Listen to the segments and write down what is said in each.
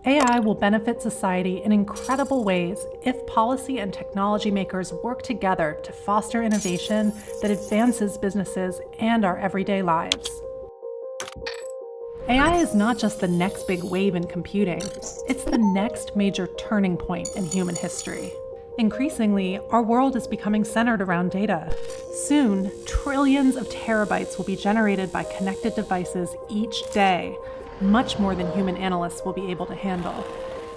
AI will benefit society in incredible ways if policy and technology makers work together to foster innovation that advances businesses and our everyday lives. AI is not just the next big wave in computing, it's the next major turning point in human history. Increasingly, our world is becoming centered around data. Soon, trillions of terabytes will be generated by connected devices each day, much more than human analysts will be able to handle.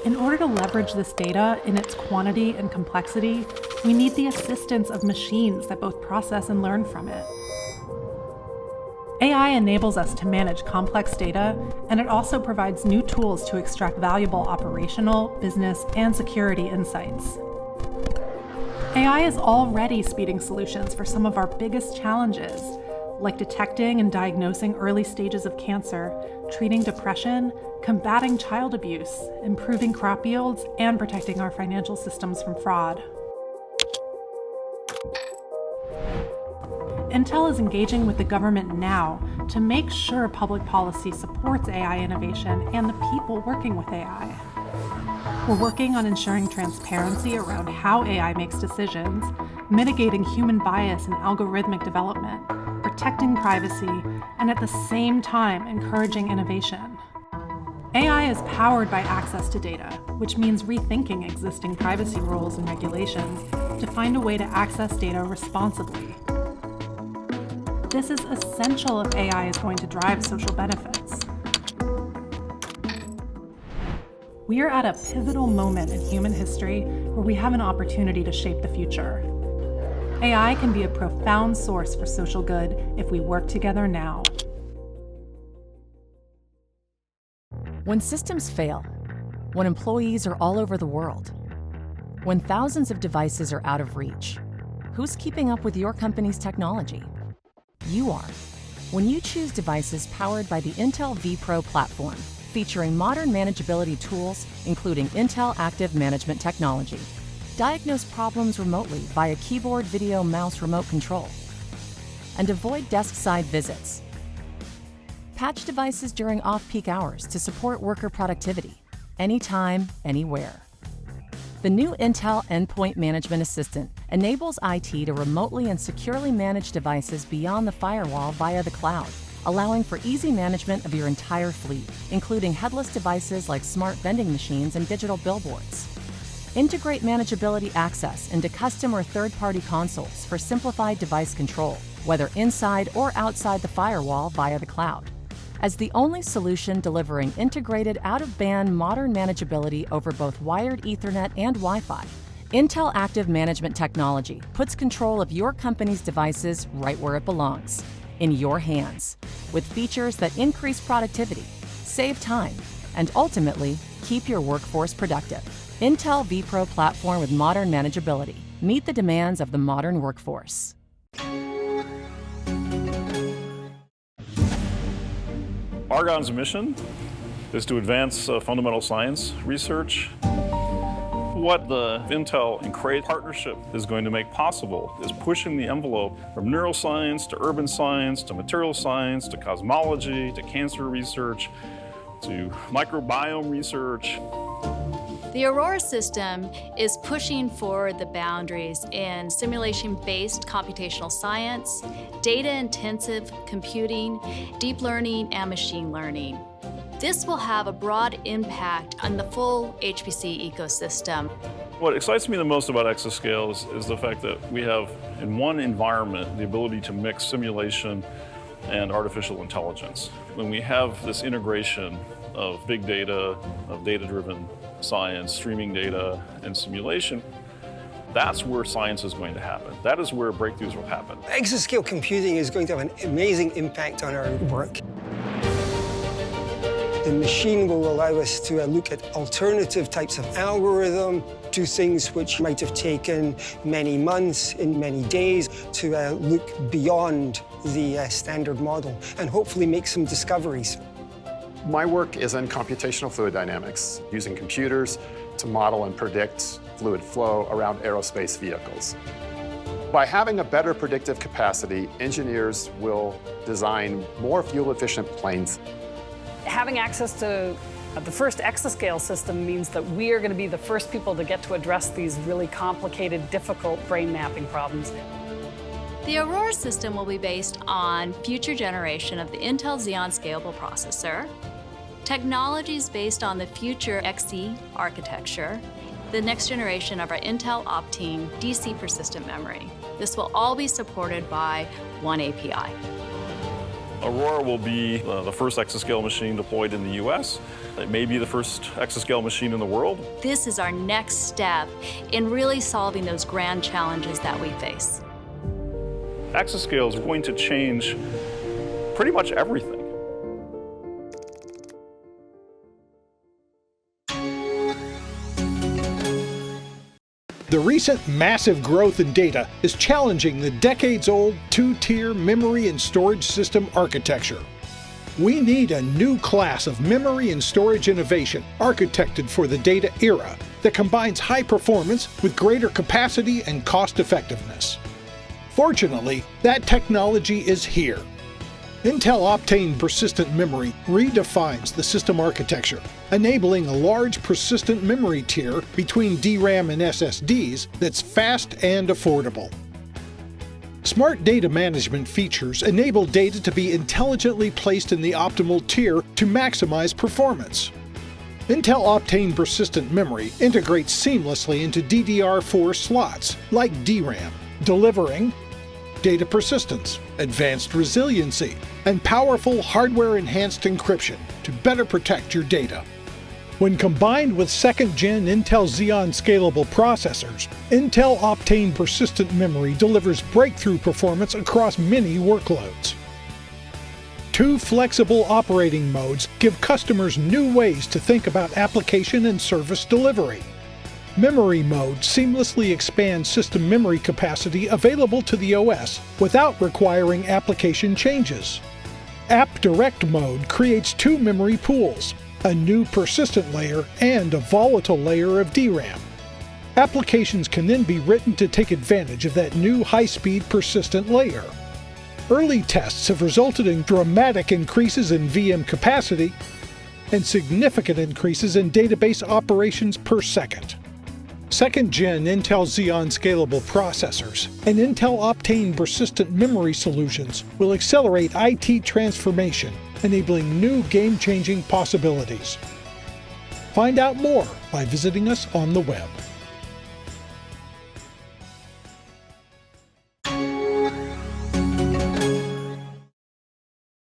In order to leverage this data in its quantity and complexity, we need the assistance of machines that both process and learn from it. AI enables us to manage complex data, and it also provides new tools to extract valuable operational, business, and security insights. AI is already speeding solutions for some of our biggest challenges, like detecting and diagnosing early stages of cancer, treating depression, combating child abuse, improving crop yields, and protecting our financial systems from fraud. Intel is engaging with the government now to make sure public policy supports AI innovation and the people working with AI. We're working on ensuring transparency around how AI makes decisions, mitigating human bias in algorithmic development, protecting privacy, and at the same time encouraging innovation. AI is powered by access to data, which means rethinking existing privacy rules and regulations to find a way to access data responsibly. This is essential if AI is going to drive social benefits. We are at a pivotal moment in human history where we have an opportunity to shape the future. AI can be a profound source for social good if we work together now. When systems fail, when employees are all over the world, when thousands of devices are out of reach, who's keeping up with your company's technology? You are. When you choose devices powered by the Intel vPro platform, featuring modern manageability tools, including Intel Active Management technology. Diagnose problems remotely via keyboard, video, mouse, remote control. And avoid desk-side visits. Patch devices during off-peak hours to support worker productivity, anytime, anywhere. The new Intel Endpoint Management Assistant enables IT to remotely and securely manage devices beyond the firewall via the cloud, allowing for easy management of your entire fleet, including headless devices like smart vending machines and digital billboards. Integrate manageability access into custom or third-party consoles for simplified device control, whether inside or outside the firewall via the cloud. As the only solution delivering integrated out-of-band modern manageability over both wired Ethernet and Wi-Fi, Intel Active Management technology puts control of your company's devices right where it belongs, in your hands, with features that increase productivity, save time, and ultimately keep your workforce productive. Intel vPro platform with modern manageability. Meet the demands of the modern workforce. Argonne's mission is to advance fundamental science research. What the Intel and Cray partnership is going to make possible is pushing the envelope from neuroscience to urban science to material science to cosmology to cancer research to microbiome research. The Aurora system is pushing forward the boundaries in simulation-based computational science, data-intensive computing, deep learning, and machine learning. This will have a broad impact on the full HPC ecosystem. What excites me the most about Exascale is the fact that we have, in one environment, the ability to mix simulation and artificial intelligence. When we have this integration of big data, of data-driven science, streaming data, and simulation, that's where science is going to happen. That is where breakthroughs will happen. Exascale computing is going to have an amazing impact on our work. The machine will allow us to look at alternative types of algorithm, do things which might have taken many months, in many days, to look beyond the standard model and hopefully make some discoveries. My work is in computational fluid dynamics, using computers to model and predict fluid flow around aerospace vehicles. By having a better predictive capacity, engineers will design more fuel-efficient planes. Having access to The first exascale system means that we are going to be the first people to get to address these really complicated, difficult brain mapping problems. The Aurora system will be based on future generation of the Intel Xeon Scalable processor, technologies based on the future Xe architecture, the next generation of our Intel Optane DC persistent memory. This will all be supported by one API. Aurora will be the first exascale machine deployed in the US. It may be the first exascale machine in the world. This is our next step in really solving those grand challenges that we face. Exascale is going to change pretty much everything. The recent massive growth in data is challenging the decades-old two-tier memory and storage system architecture. We need a new class of memory and storage innovation architected for the data era that combines high performance with greater capacity and cost-effectiveness. Fortunately, that technology is here. Intel Optane persistent memory redefines the system architecture, enabling a large persistent memory tier between DRAM and SSDs that's fast and affordable. Smart data management features enable data to be intelligently placed in the optimal tier to maximize performance. Intel Optane persistent memory integrates seamlessly into DDR4 slots like DRAM, delivering data persistence, advanced resiliency, and powerful hardware-enhanced encryption to better protect your data. When combined with second-gen Intel Xeon Scalable processors, Intel Optane persistent memory delivers breakthrough performance across many workloads. Two flexible operating modes give customers new ways to think about application and service delivery. Memory mode seamlessly expands system memory capacity available to the OS without requiring application changes. App Direct mode creates two memory pools, a new persistent layer and a volatile layer of DRAM. Applications can then be written to take advantage of that new high-speed persistent layer. Early tests have resulted in dramatic increases in VM capacity and significant increases in database operations per second. Second-gen Intel Xeon Scalable processors and Intel Optane persistent memory solutions will accelerate IT transformation, enabling new game-changing possibilities. Find out more by visiting us on the web.